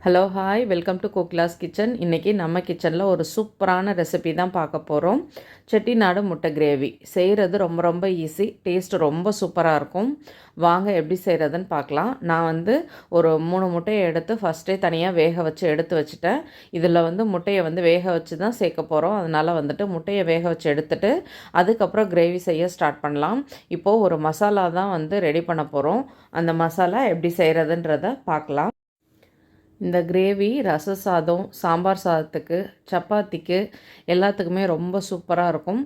Hello hi welcome to Kokila's kitchen. இன்றைக்கி நம்ம கிச்சனில் ஒரு சூப்பரான ரெசிபி தான் பார்க்க போகிறோம். செட்டிநாடு முட்டை கிரேவி செய்கிறது ரொம்ப ரொம்ப ஈஸி, டேஸ்ட் ரொம்ப சூப்பராக இருக்கும். வாங்க எப்படி செய்கிறதுன்னு பார்க்கலாம். நான் ஒரு 3 முட்டையை எடுத்து ஃபஸ்ட்டே தனியாக வேக வச்சு எடுத்து வச்சுட்டேன். இதில் முட்டையை வேக வச்சு தான் சேர்க்க போகிறோம். அதனால் முட்டையை வேக வச்சு எடுத்துட்டு அதுக்கப்புறம் கிரேவி செய்ய ஸ்டார்ட் பண்ணலாம். இப்போது ஒரு மசாலா தான் ரெடி பண்ண போகிறோம். அந்த மசாலா எப்படி செய்கிறதுன்றதை பார்க்கலாம். இந்த கிரேவி ரச சாதம், சாம்பார் சாதத்துக்கு, சப்பாத்திக்கு எல்லாத்துக்குமே ரொம்ப சூப்பராக இருக்கும்,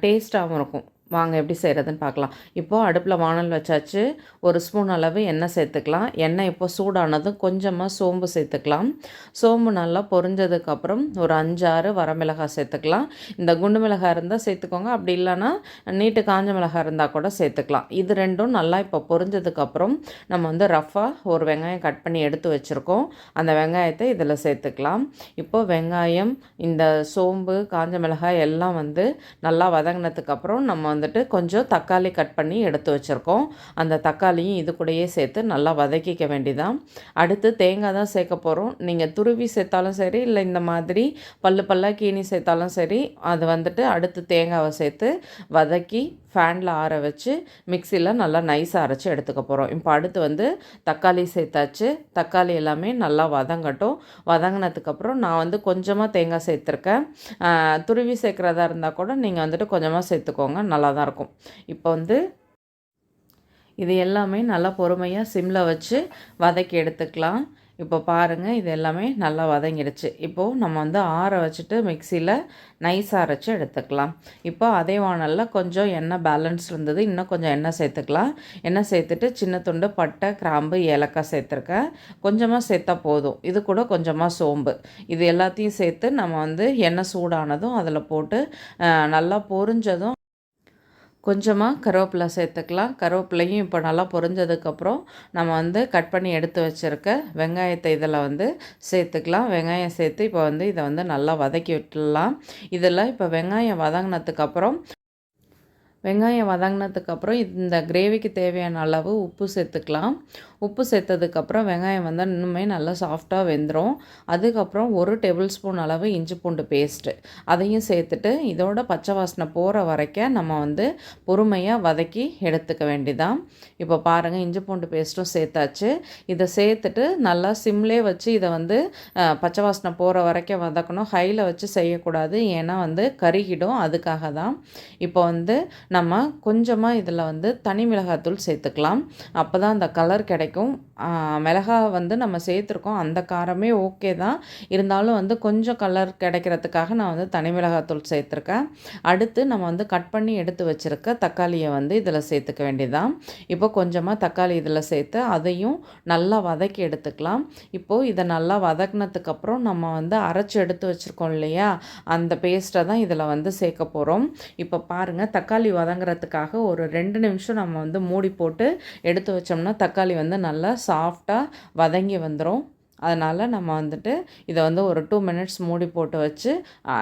டேஸ்ட்டாகவும் இருக்கும். வாங்க எப்படி செய்கிறதுன்னு பார்க்கலாம். இப்போது அடுப்பில் வானல் வச்சாச்சு. 1 ஸ்பூன் அளவு எண்ணெய் சேர்த்துக்கலாம். எண்ணெய் இப்போ சூடானதும் கொஞ்சமாக சோம்பு சேர்த்துக்கலாம். சோம்பு நல்லா பொரிஞ்சதுக்கப்புறம் ஒரு 5-6 வரமிளகாய் சேர்த்துக்கலாம். இந்த குண்டு மிளகாய் இருந்தால் சேர்த்துக்கோங்க, அப்படி இல்லைன்னா நீட்டு காஞ்ச மிளகாய் இருந்தால் கூட சேர்த்துக்கலாம். இது ரெண்டும் நல்லா இப்போ பொரிஞ்சதுக்கப்புறம் நம்ம ரஃப்பாக ஒரு வெங்காயம் கட் பண்ணி எடுத்து வச்சுருக்கோம். அந்த வெங்காயத்தை இதில் சேர்த்துக்கலாம். இப்போது வெங்காயம், இந்த சோம்பு, காஞ்ச மிளகாய் எல்லாம் நல்லா வதங்கினதுக்கப்புறம் நம்ம கொஞ்சம் தக்காளி கட் பண்ணி எடுத்து வச்சுருக்கோம். அந்த தக்காளியும் இது கூடயே சேர்த்து நல்லா வதக்கிக்க வேண்டியதான். அடுத்து தேங்காய் தான் சேர்க்க போகிறோம். நீங்கள் துருவி சேர்த்தாலும் சரி, இல்லை இந்த மாதிரி பல்லாக கீனி சேர்த்தாலும் சரி. அது அடுத்து தேங்காவை சேர்த்து வதக்கி ஃபேனில் ஆற வச்சு மிக்சியில் நல்லா நைஸாக அரைச்சி எடுத்துக்க போகிறோம். இப்போ அடுத்து தக்காளி சேர்த்தாச்சு. தக்காளி எல்லாமே நல்லா வதங்கட்டும். வதங்கினதுக்கப்புறம் நான் கொஞ்சமாக தேங்காய் சேர்த்துருக்கேன். துருவி சேர்க்குறதா இருந்தால் கூட நீங்கள் கொஞ்சமாக சேர்த்துக்கோங்க, நல்லா தான் இருக்கும். இப்போ இது எல்லாமே நல்லா பொறுமையாக சிம்மில் வச்சு வதக்கி எடுத்துக்கலாம். இப்போ பாருங்கள், இது எல்லாமே நல்லா வதங்கிடுச்சு. இப்போது நம்ம ஆற வச்சுட்டு மிக்சியில் நைஸாக அரைச்சி எடுத்துக்கலாம். இப்போ அதே வானலில் கொஞ்சம் எண்ணெய் பேலன்ஸ் இருந்தது, இன்னும் கொஞ்சம் எண்ணெய் சேர்த்துக்கலாம். எண்ணெய் சேர்த்துட்டு சின்ன துண்டு பட்டை, கிராம்பு, ஏலக்காய் சேர்த்துருக்கேன். கொஞ்சமாக சேர்த்தா போதும். இது கூட கொஞ்சமாக சோம்பு, இது எல்லாத்தையும் சேர்த்து நம்ம எண்ணெய் சூடானதும் அதில் போட்டு நல்லா பொரிஞ்சதும் கொஞ்சமாக கருவேப்பிலை சேர்த்துக்கலாம். கருவேப்பிலையும் இப்போ நல்லா பொரிஞ்சதுக்கப்புறம் நம்ம கட் பண்ணி எடுத்து வச்சுருக்க வெங்காயத்தை இதில் சேர்த்துக்கலாம். வெங்காயம் சேர்த்து இப்போ இதை நல்லா வதக்கி விட்டுடலாம். இதில் இப்போ வெங்காயம் வதங்கினதுக்கப்புறம் இந்த கிரேவிக்கு தேவையான அளவு உப்பு சேர்த்துக்கலாம். உப்பு சேர்த்ததுக்கப்புறம் வெங்காயம் இன்னுமே நல்லா சாஃப்டாக வெந்துடும். அதுக்கப்புறம் 1 டேபிள் ஸ்பூன் அளவு இஞ்சி பூண்டு பேஸ்ட்டு அதையும் சேர்த்துட்டு இதோட பச்சை வாசனை போகிற வரைக்கும் நம்ம பொறுமையாக வதக்கி எடுத்துக்க வேண்டியதான். இப்போ பாருங்கள், இஞ்சி பூண்டு பேஸ்ட்டும் சேர்த்தாச்சு. இதை சேர்த்துட்டு நல்லா சிம்லே வச்சு இதை பச்சை வாசனை போகிற வரைக்கும் வதக்கணும். ஹையில் வச்சு செய்யக்கூடாது, ஏன்னா கருகிடும். அதுக்காக தான். இப்போ நம்ம கொஞ்சமாக இதில் தனி மிளகாத்தூள் சேர்த்துக்கலாம். அப்போ தான் அந்த கலர் கிடைக்கும். மிளகாய் நம்ம சேர்த்துருக்கோம், அந்த காரமே ஓகே தான். இருந்தாலும் கொஞ்சம் கலர் கிடைக்கிறதுக்காக நான் தனி மிளகாத்தூள் சேர்த்துருக்கேன். அடுத்து நம்ம கட் பண்ணி எடுத்து வச்சுருக்க தக்காளியை இதில் சேர்த்துக்க வேண்டியதான். இப்போ கொஞ்சமாக தக்காளி இதில் சேர்த்து அதையும் நல்லா வதக்கி எடுத்துக்கலாம். இப்போது இதை நல்லா வதக்கினதுக்கப்புறம் நம்ம அரைச்சி எடுத்து வச்சுருக்கோம் இல்லையா, அந்த பேஸ்ட்டை தான் இதில் சேர்க்க போகிறோம். இப்போ பாருங்கள், தக்காளி வதங்குறதுக்காக ஒரு 2 நிமிஷம் நம்ம மூடி போட்டு எடுத்து வச்சோம்னா தக்காளி நல்லா சாஃப்டாக வதங்கி வந்துடும். அதனால் நம்ம இதை ஒரு 2 மினிட்ஸ் மூடி போட்டு வச்சு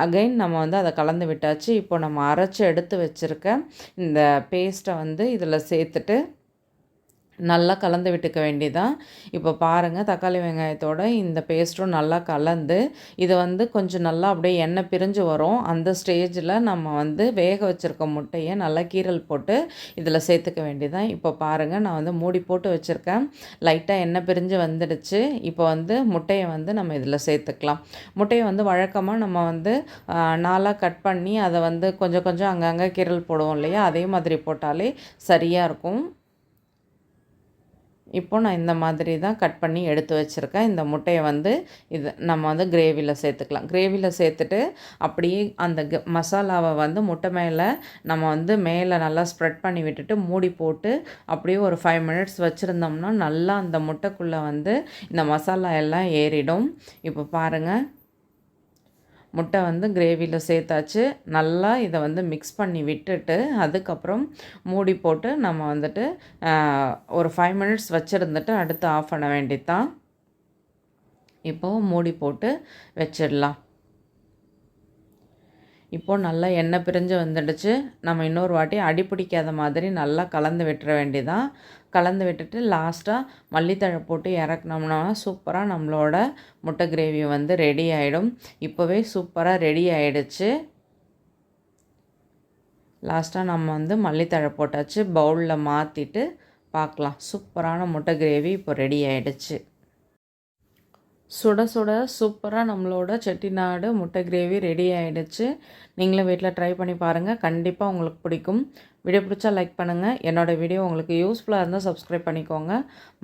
அகைன் நம்ம அதை கலந்து விட்டாச்சு. இப்போ நம்ம அரைச்சி எடுத்து வச்சுருக்க இந்த பேஸ்ட்டை இதில் சேர்த்துட்டு நல்லா கலந்து விட்டுக்க வேண்டியதான். இப்போ பாருங்கள், தக்காளி வெங்காயத்தோட இந்த பேஸ்ட்டும் நல்லா கலந்து இது கொஞ்சம் நல்லா அப்படியே எண்ணெய் பிரிஞ்சு வரும். அந்த ஸ்டேஜில் நம்ம வேக வச்சுருக்க முட்டையை நல்லா கீரல் போட்டு இதில் சேர்த்துக்க வேண்டியதான். இப்போ பாருங்கள், நான் மூடி போட்டு வச்சுருக்கேன். லைட்டாக எண்ணெய் பிரிஞ்சு வந்துடுச்சு. இப்போ முட்டையை நம்ம இதில் சேர்த்துக்கலாம். முட்டையை வழக்கமாக நம்ம 4ஆக கட் பண்ணி அதை கொஞ்சம் கொஞ்சம் அங்கங்கே கீரல் போடுவோம் இல்லையா, அதே மாதிரி போட்டாலே சரியாக இருக்கும். இப்போ நான் இந்த மாதிரி தான் கட் பண்ணி எடுத்து வச்சுருக்கேன். இந்த முட்டையை இது நம்ம கிரேவியில் சேர்த்துக்கலாம். கிரேவியில் சேர்த்துட்டு அப்படியே அந்த மசாலாவை முட்டை மேலே நம்ம மேலே நல்லா ஸ்ப்ரெட் பண்ணி விட்டுட்டு மூடி போட்டு அப்படியே ஒரு 5 மினிட்ஸ் வச்சுருந்தோம்னா நல்லா அந்த முட்டைக்குள்ளே இந்த மசாலா எல்லாம் ஏறிடும். இப்போ பாருங்கள், முட்டை கிரேவியில் சேர்த்தாச்சு. நல்லா இதை மிக்ஸ் பண்ணி விட்டுட்டு அதுக்கப்புறம் மூடி போட்டு நம்ம ஒரு 5 மினிட்ஸ் வச்சுருந்துட்டு அடுத்து ஆஃப் பண்ண வேண்டியதான். இப்போது மூடி போட்டு வச்சிடலாம். இப்போது நல்லா எண்ணெய் பிரிஞ்சு வந்துடுச்சு. நம்ம இன்னொரு வாட்டி அடி பிடிக்காத மாதிரி நல்லா கலந்து விட்டுற வேண்டியதான். கலந்து விட்டுட்டு லாஸ்ட்டாக மல்லித்தழை போட்டு இறக்குனோம்னா சூப்பராக நம்மளோட முட்டை கிரேவி வந்து ரெடி ஆகிடும். இப்போவே சூப்பராக ரெடி ஆகிடுச்சு. லாஸ்ட்டாக நம்ம வந்து மல்லித்தழை போட்டாச்சு. பவுலில் மாற்றிட்டு பார்க்கலாம். சூப்பரான முட்டை கிரேவி இப்போ ரெடி ஆகிடுச்சு. சுட சுட சூப்பராக நம்மளோட செட்டிநாடு முட்டை கிரேவி ரெடி ஆகிடுச்சு. நீங்களும் வீட்டில் ட்ரை பண்ணி பாருங்கள். கண்டிப்பாக உங்களுக்கு பிடிக்கும். வீடியோ பிடிச்சா லைக் பண்ணுங்கள். என்னோடய வீடியோ உங்களுக்கு யூஸ்ஃபுல்லாக இருந்தால் சப்ஸ்கிரைப் பண்ணிக்கோங்க.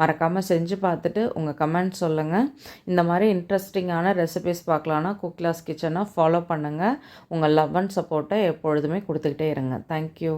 மறக்காமல் செஞ்சு பார்த்துட்டு உங்கள் கமெண்ட் சொல்லுங்கள். இந்த மாதிரி இன்ட்ரெஸ்டிங்கான ரெசிபிஸ் பார்க்கலான்னா குக்லாஸ் கிச்சனை ஃபாலோ பண்ணுங்கள். உங்கள் லவ் அண்ட் சப்போர்ட்டை எப்பொழுதுமே கொடுத்துக்கிட்டே இருங்க. தேங்க்யூ.